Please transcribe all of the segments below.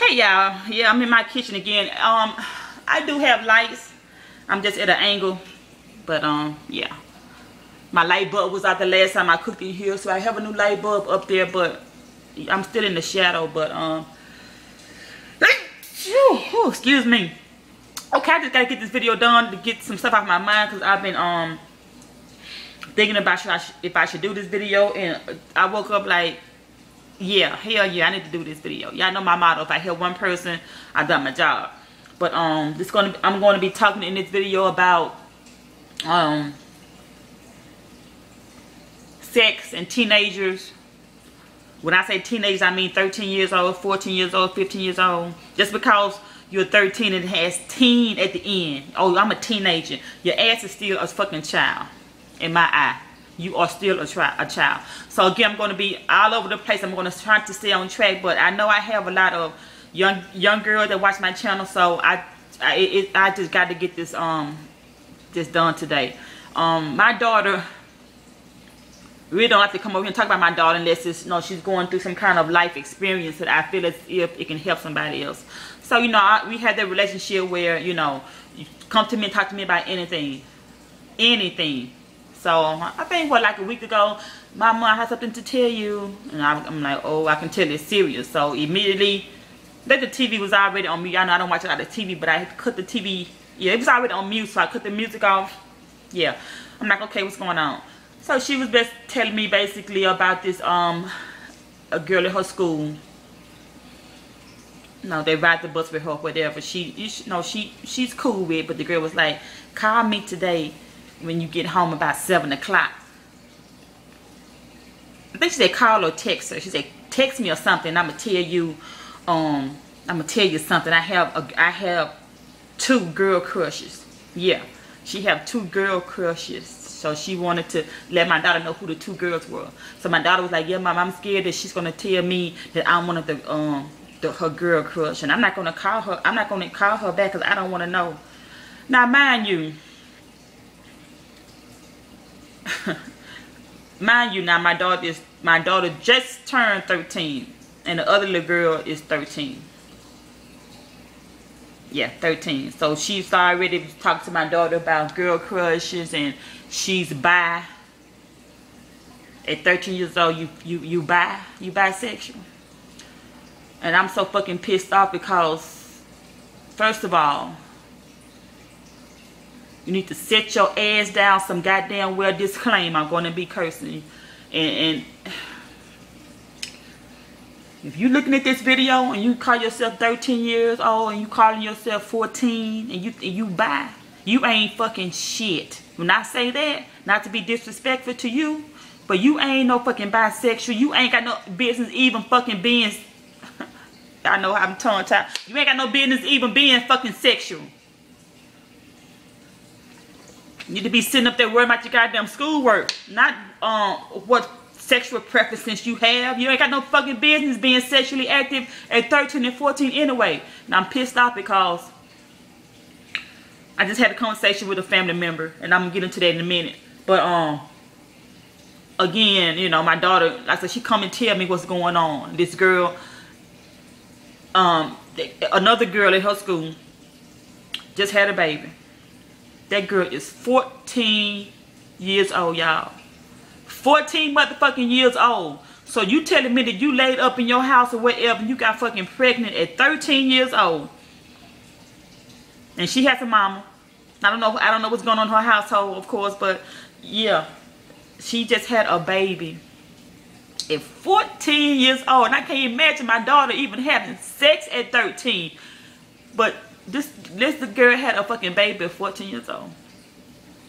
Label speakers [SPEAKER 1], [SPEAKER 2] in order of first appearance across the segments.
[SPEAKER 1] Hey y'all, yeah, I'm in my kitchen again. I do have lights. I'm just at an angle, but yeah, my light bulb was out the last time I cooked in here, so I have a new light bulb up there, but I'm still in the shadow. But excuse me. Okay, I just gotta get this video done to get some stuff off my mind, because I've been thinking about if I should do this video, and I woke up like, yeah, hell yeah, I need to do this video. Y'all know my motto: if I help one person, I've done my job. But I'm going to be talking in this video about sex and teenagers. When I say teenagers, I mean 13 years old, 14 years old, 15 years old. Just because you're 13 and it has teen at the end, oh, I'm a teenager, your ass is still a fucking child in my eye. You are still a child. So again, I'm going to be all over the place. I'm going to try to stay on track, but I know I have a lot of young girls that watch my channel, so I just got to get this done today. My daughter, really don't have to come over here and talk about my daughter unless it's, you know, she's going through some kind of life experience that I feel as if it can help somebody else. So, you know, we had that relationship where, you know, you come to me and talk to me about anything. So I think what, like a week ago, Mama, I have something to tell you, and I'm like, oh, I can tell it's serious. So immediately, the TV was already on mute. Y'all know I don't watch a lot of TV, but I cut the TV. Yeah, it was already on mute, so I cut the music off. Yeah, I'm like, okay, what's going on? So she was just telling me basically about this a girl at her school. No, they ride the bus with her, whatever. She's cool with it, but the girl was like, call me today when you get home about 7 o'clock. I think she said call or text her. She said text me or something. I'm gonna tell you something. I have 2 girl crushes. Yeah, she have 2 girl crushes. So she wanted to let my daughter know who the 2 girls were. So my daughter was like, yeah, Mom, I'm scared that she's gonna tell me that I'm one of her girl crush, and I'm not gonna call her. I'm not gonna call her back because I don't want to know. Now, mind you, now my daughter just turned 13, and the other little girl is 13. Yeah, 13. So she's already talked to my daughter about girl crushes, and she's bi. At 13 years old, you bisexual. And I'm so fucking pissed off because, first of all, you need to set your ass down some goddamn well. Disclaimer, I'm going to be cursing. And if you looking at this video and you call yourself 13 years old and you calling yourself 14 and you bi, you ain't fucking shit. When I say that, not to be disrespectful to you, but you ain't no fucking bisexual. You ain't got no business even fucking being, I know I'm tongue-tied. You ain't got no business even being fucking sexual. You need to be sitting up there worrying about your goddamn schoolwork, not what sexual preferences you have. You ain't got no fucking business being sexually active at 13 and 14 anyway. Now I'm pissed off because I just had a conversation with a family member, and I'm gonna get into that in a minute. But again, you know, my daughter, like I said, she come and tell me what's going on. This girl, another girl at her school just had a baby. That girl is 14 years old, y'all. 14 motherfucking years old. So you telling me that you laid up in your house or whatever, and you got fucking pregnant at 13 years old. And she has a mama. I don't know what's going on in her household, of course, but yeah, she just had a baby at 14 years old. And I can't imagine my daughter even having sex at 13. But this girl had a fucking baby at 14 years old.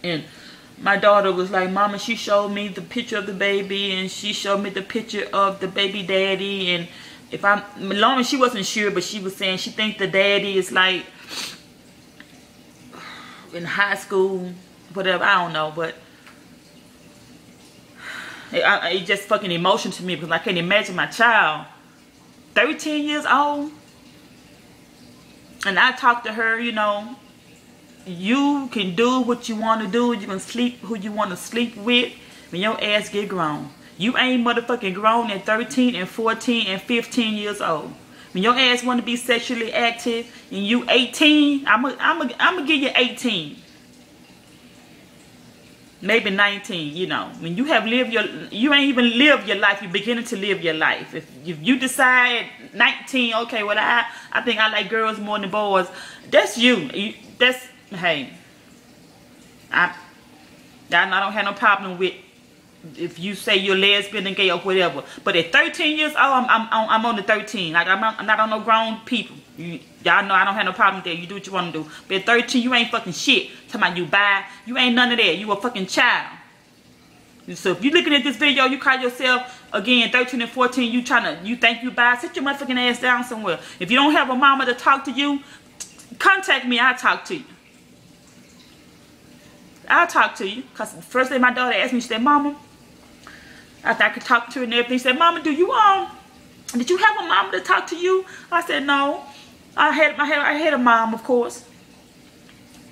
[SPEAKER 1] And my daughter was like, Mama, she showed me the picture of the baby, and she showed me the picture of the baby daddy. And if I'm, long as she wasn't sure, but she was saying she thinks the daddy is like in high school, whatever, I don't know, but it just fucking emotion to me, because I can't imagine my child 13 years old. And I talked to her, you know, you can do what you want to do. You can sleep who you want to sleep with when your ass get grown. You ain't motherfucking grown at 13 and 14 and 15 years old. When your ass want to be sexually active and you 18, I'm gonna give you 18. Maybe 19, you know. When you have lived you ain't even lived your life, you're beginning to live your life. If you decide 19, okay, well, I think I like girls more than boys, that's you. That's, hey, I don't have no problem with if you say you're lesbian and gay or whatever. But at 13 years old, I'm on the 13. Like, I'm not on no grown people. Y'all know I don't have no problem with that. You do what you want to do. But at 13, you ain't fucking shit. Talking about you bi. You ain't none of that. You a fucking child. So if you looking at this video, you call yourself, again, 13 and 14, you think you bi, sit your motherfucking ass down somewhere. If you don't have a mama to talk to you, contact me. I'll talk to you. I'll talk to you. Because the first day my daughter asked me, she said, Mama, after I could talk to her and everything, she said, Mama, did you have a mama to talk to you? I said, no. I had a mom, of course.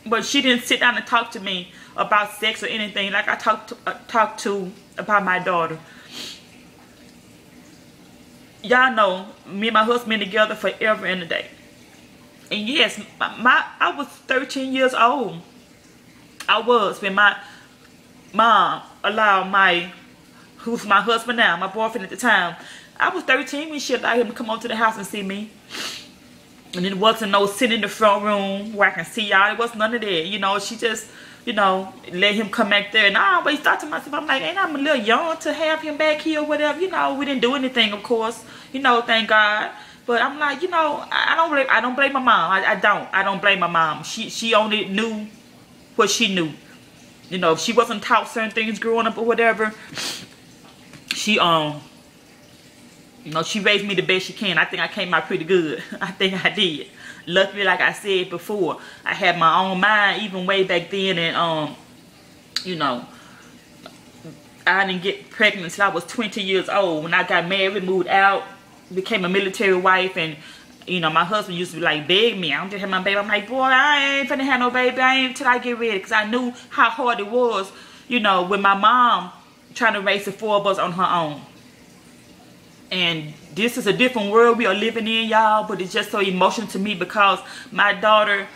[SPEAKER 1] But she didn't sit down and talk to me about sex or anything like I talked to about my daughter. Y'all know, me and my husband been together forever and a day. And yes, I was 13 years old. I was when my mom allowed who's my husband now, my boyfriend at the time. I was 13 when she allowed him to come over to the house and see me. And it wasn't no sitting in the front room where I can see y'all. It wasn't none of that. You know, she just, you know, let him come back there. And I always thought to myself, I'm like, ain't I a little young to have him back here or whatever? You know, we didn't do anything, of course. You know, thank God. But I'm like, you know, I don't blame my mom. I don't blame my mom. She only knew what she knew. You know, if she wasn't taught certain things growing up or whatever, she you know, she raised me the best she can. I think I came out pretty good. I think I did. Luckily, like I said before, I had my own mind even way back then. And, you know, I didn't get pregnant until I was 20 years old. When I got married, moved out, became a military wife. And, you know, my husband used to be like, beg me. I don't just have my baby. I'm like, boy, I ain't finna have no baby. I ain't till I get ready. Because I knew how hard it was, you know, with my mom trying to raise the 4 of us on her own. And this is a different world we are living in, y'all. But it's just so emotional to me because my daughter,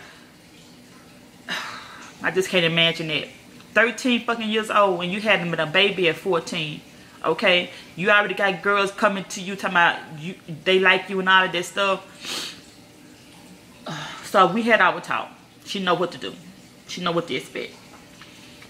[SPEAKER 1] I just can't imagine it. 13 fucking years old and you had them with a baby at 14. Okay? You already got girls coming to you talking about they like you and all of that stuff. So we had our talk. She know what to do. She know what to expect.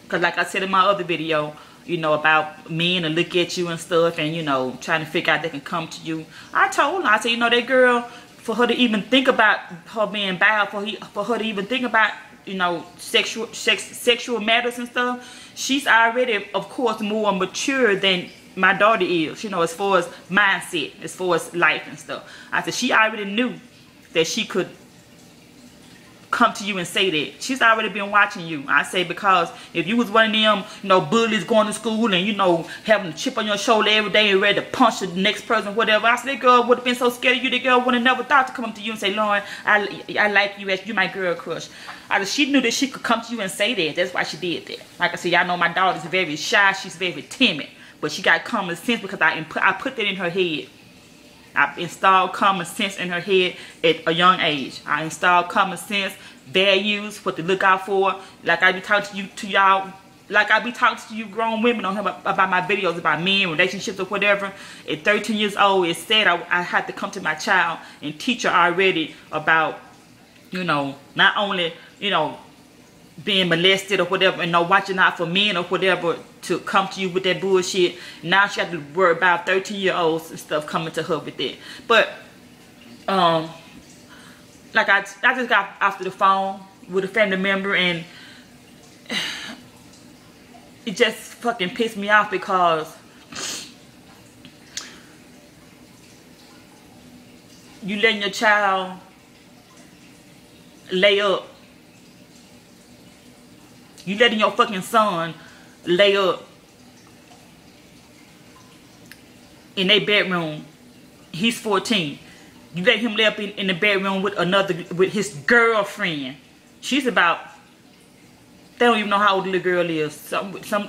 [SPEAKER 1] Because like I said in my other video, you know, about men and look at you and stuff and, you know, trying to figure out they can come to you. I told her, I said, you know, that girl, for her to even think about her being bad, for her to even think about, you know, sexual matters and stuff, she's already, of course, more mature than my daughter is, you know, as far as mindset, as far as life and stuff. I said, she already knew that she could come to you and say that. She's already been watching you. I say, because if you was one of them, you know, bullies going to school and, you know, having a chip on your shoulder every day and ready to punch the next person, whatever, I said, that girl would have been so scared of you. That girl would have never thought to come up to you and say, Lauren, I like you as you my girl crush. I said, she knew that she could come to you and say that. That's why she did that. Like I said, y'all know my daughter's very shy. She's very timid. But she got common sense because I put that in her head. I installed common sense in her head at a young age. I installed common sense, values, what to look out for. Like I be talking to y'all, like I be talking to you grown women on here about my videos about men, relationships or whatever. At 13 years old, it said I had to come to my child and teach her already about, you know, not only, you know, being molested or whatever and no watching out for men or whatever to come to you with that bullshit. Now she has to worry about 13-year-olds and stuff coming to her with that. But like I just got off the phone with a family member and it just fucking pissed me off because you letting your child lay up. You letting your fucking son lay up in their bedroom. He's 14. You let him lay up in the bedroom with his girlfriend. She's about, they don't even know how old the little girl is. I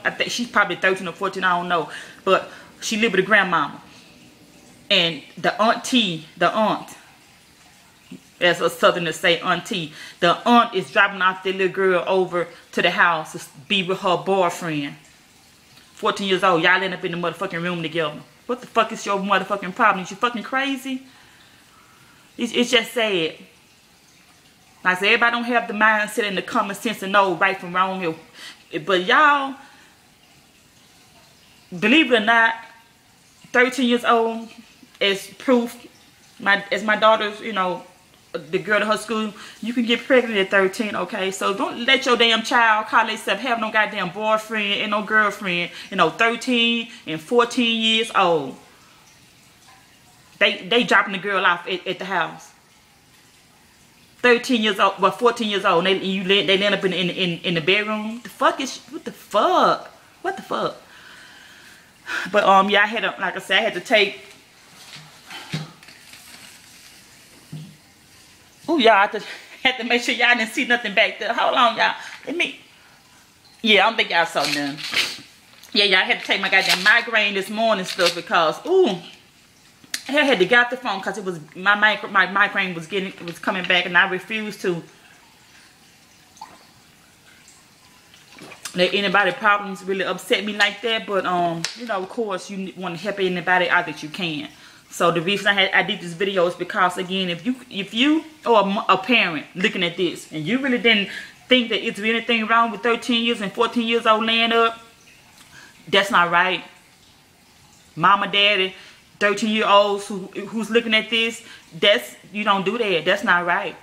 [SPEAKER 1] think she's probably 13 or 14, I don't know. But she lived with a grandmama. And the aunt as a southerner say, auntie. The aunt is dropping off the little girl over to the house to be with her boyfriend. 14 years old. Y'all end up in the motherfucking room together. What the fuck is your motherfucking problem? You fucking crazy? It's just sad. Like I said, everybody don't have the mindset and the common sense to know right from wrong. But y'all, believe it or not, 13 years old is proof. As my daughter's, you know, the girl at her school, you can get pregnant at 13, okay? So don't let your damn child call themselves have no goddamn boyfriend and no girlfriend, you know, 13 and 14 years old. They dropping the girl off at the house. 13 years old, well, 14 years old, they end up in the bedroom. The fuck is, what the fuck? What the fuck? But yeah, I had to, like I said, I had to take. Oh, y'all, I had to make sure y'all didn't see nothing back there. Hold on, y'all. Let me. Yeah, I don't think y'all saw nothing. Yeah, y'all, I had to take my goddamn migraine this morning stuff because, ooh, I had to get off the phone because it was my migraine was coming back, and I refused to let anybody problems really upset me like that. But you know, of course, you want to help anybody out that you can. So the reason I did this video is because, again, if you or a parent looking at this and you really didn't think that it's anything wrong with 13 years and 14 years old laying up, that's not right. Mama, daddy, 13-year-olds who's looking at this, you don't do that. That's not right.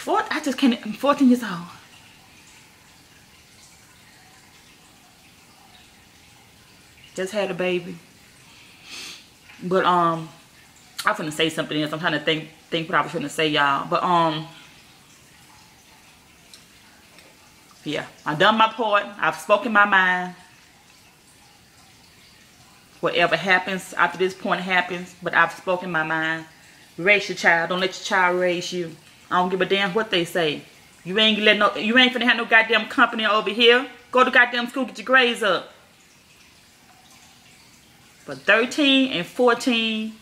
[SPEAKER 1] I just can't. I'm 14 years old. Just had a baby. But I'm finna say something else. I'm trying to think what I was gonna say, y'all. But yeah, I've done my part. I've spoken my mind. Whatever happens after this point happens, but I've spoken my mind. Raise your child. Don't let your child raise you. I don't give a damn what they say. You ain't finna have no goddamn company over here. Go to goddamn school, get your grades up. But 13 and 14,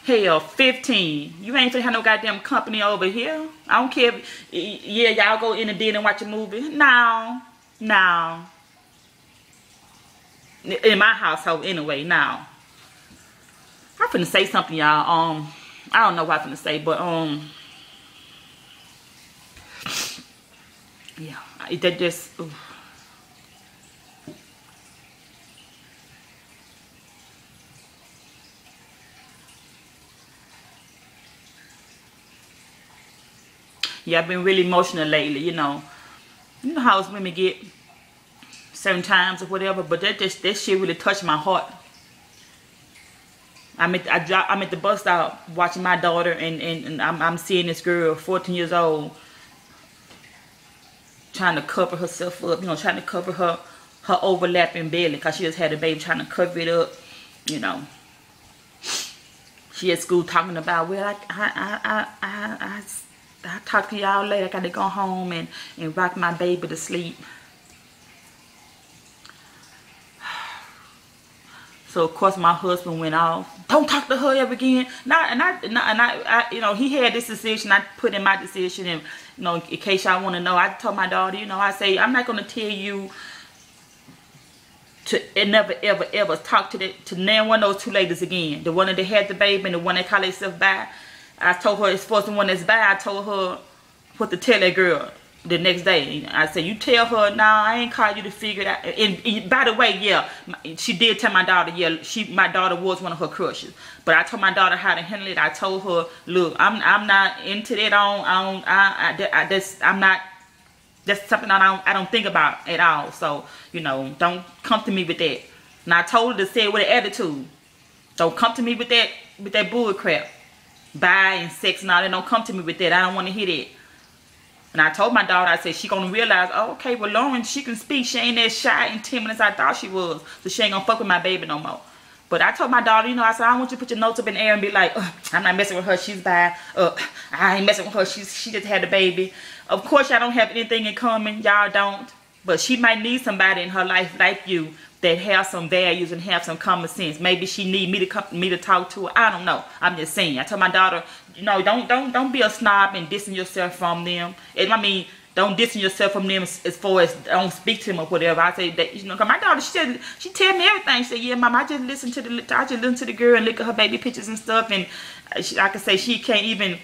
[SPEAKER 1] hell, 15, you ain't finna have no goddamn company over here. I don't care if, yeah, y'all go in the den and watch a movie. No. In my household, anyway, now. I'm finna say something, y'all. I don't know what I'm finna say, but, yeah, that just, ooh. Yeah, I've been really emotional lately, you know. You know how us women get certain times or whatever, but that shit really touched my heart. I'm at the bus stop watching my daughter, and I'm seeing this girl, 14 years old, trying to cover herself up, you know, trying to cover her overlapping belly, because she just had a baby, trying to cover it up, you know. She at school talking about, well, I'll talk to y'all later. I got to go home and rock my baby to sleep. So of course my husband went off. Don't talk to her ever again. I you know, he had this decision. I put in my decision, and you know, in case y'all want to know, I told my daughter, you know, I say, I'm not gonna tell you to never ever talk to none one of those two ladies again. The one that had the baby and the one that called herself bi. I told her, as far as the one that's bi, I told her what to tell that girl the next day. I said, you tell her, nah, I ain't called you to figure it out. And by the way, yeah, she did tell my daughter, yeah, my daughter was one of her crushes. But I told my daughter how to handle it. I told her, look, I'm not into that. That's something I don't think about at all. So, you know, don't come to me with that. And I told her to say it with an attitude. Don't come to me with that bull crap. Bi and sex and all that. Don't come to me with that. I don't want to hear that. And I told my daughter, I said, she gonna realize, oh, okay, well, Lauren, she can speak. She ain't that shy and timid as I thought she was. So she ain't gonna fuck with my baby no more. But I told my daughter, you know, I said, I don't want you to put your notes up in the air and be like, I'm not messing with her, she's bi. I ain't messing with her, she just had a baby. Of course, y'all don't have anything in common. Y'all don't. But she might need somebody in her life like you that have some values and have some common sense. Maybe she need me to talk to her. I don't know. I'm just saying. I told my daughter, you know, don't be a snob and distance yourself from them. And I mean, don't distance yourself from them as far as don't speak to them or whatever. I say that, you know, cause my daughter, she tell me everything. She said, yeah, Mom, I just listen to the girl and look at her baby pictures and stuff. And I can say she can't even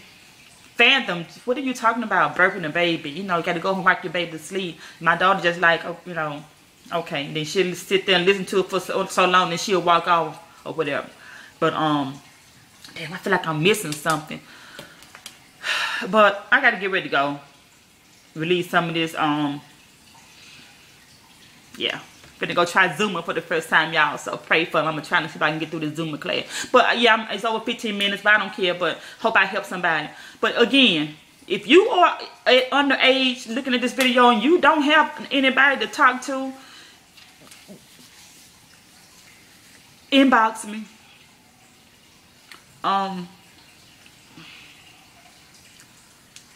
[SPEAKER 1] fathom, what are you talking about, birthing a baby? You know, you got to go home and rock your baby to sleep. My daughter just like, oh, you know, okay. And then she'll sit there and listen to it for so long, and she'll walk off or whatever. But damn, I feel like I'm missing something. But I got to get ready to go. Release some of this, yeah. Gonna go try Zumba for the first time, y'all. So pray for them. I'm gonna try to see if I can get through the Zumba class. But yeah, it's over 15 minutes, but I don't care. But hope I help somebody. But again, if you are underage looking at this video and you don't have anybody to talk to, inbox me.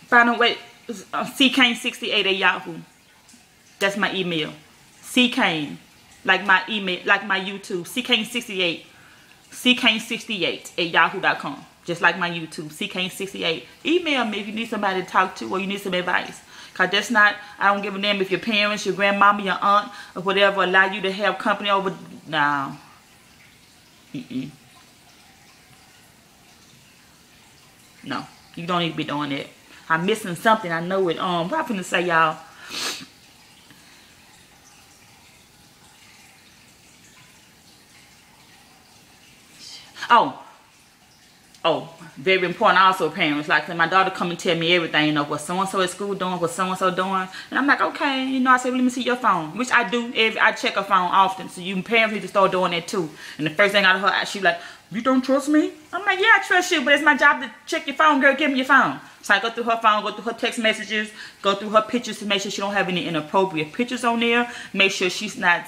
[SPEAKER 1] Find a way. CKane68 at Yahoo. That's my email. CKane, like my email, like my YouTube. CKane68. CKane68 at yahoo.com. Just like my YouTube. CKane68. Email me if you need somebody to talk to or you need some advice. Because that's not, I don't give a damn if your parents, your grandmama, your aunt, or whatever allow you to have company over. No. No. You don't need to be doing that. I'm missing something. I know it. What I'm going to say, y'all. Oh, very important also, parents. Like, my daughter come and tell me everything, you know, what so-and-so at school doing, what so-and-so doing. And I'm like, okay, you know, I said, well, let me see your phone. Which I do. I check her phone often. So you parents need to start doing that too. And the first thing out of her, she like, you don't trust me? I'm like, yeah, I trust you, but it's my job to check your phone, girl. Give me your phone. So I go through her phone, go through her text messages, go through her pictures to make sure she don't have any inappropriate pictures on there. Make sure she's not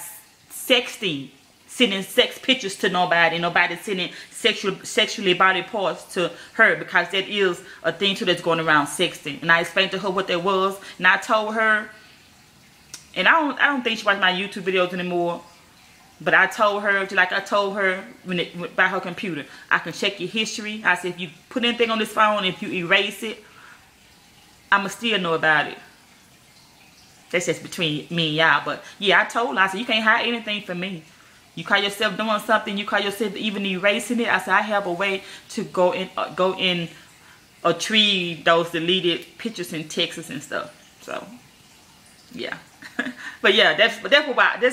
[SPEAKER 1] sexting, sending sex pictures to nobody sending sexually body parts to her, because that is a thing too that's going around, sexting. And I explained to her what that was, and I told her, and I don't think she watches my YouTube videos anymore, but I told her, just like I told her by her computer, I can check your history. I said, if you put anything on this phone, if you erase it, I'ma still know about it. That's just between me and y'all. But yeah, I told her, I said, you can't hide anything from me. You call yourself doing something, you call yourself even erasing it. I said, I have a way to go in retrieve those deleted pictures and texts and stuff. So yeah. But yeah, that's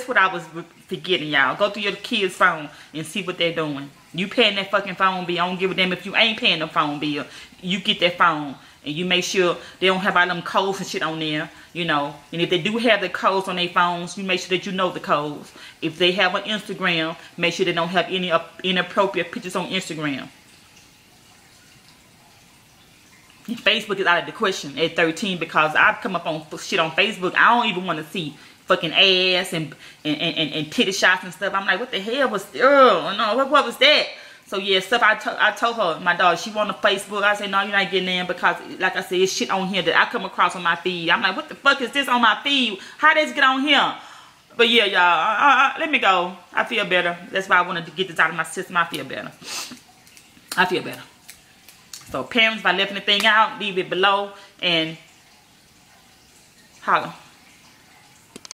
[SPEAKER 1] what I was forgetting, y'all. Go through your kids' phone and see what they're doing. You paying that fucking phone bill. I don't give a damn if you ain't paying the phone bill. You get that phone and you make sure they don't have all them codes and shit on there, you know. And if they do have the codes on their phones, you make sure that you know the codes. If they have an Instagram, make sure they don't have any inappropriate pictures on Instagram. And Facebook is out of the question at 13, because I've come up on shit on Facebook. I don't even want to see fucking ass and titty shots and stuff. I'm like, what the hell was, no, what was that? So yeah, stuff I told her, my daughter, she want a Facebook. I said, no, you're not getting in, because like I said, it's shit on here that I come across on my feed. I'm like, what the fuck is this on my feed? How does it get on here? But yeah, y'all, let me go. I feel better. That's why I wanted to get this out of my system. I feel better. I feel better. So parents, if I left anything out, leave it below and holla.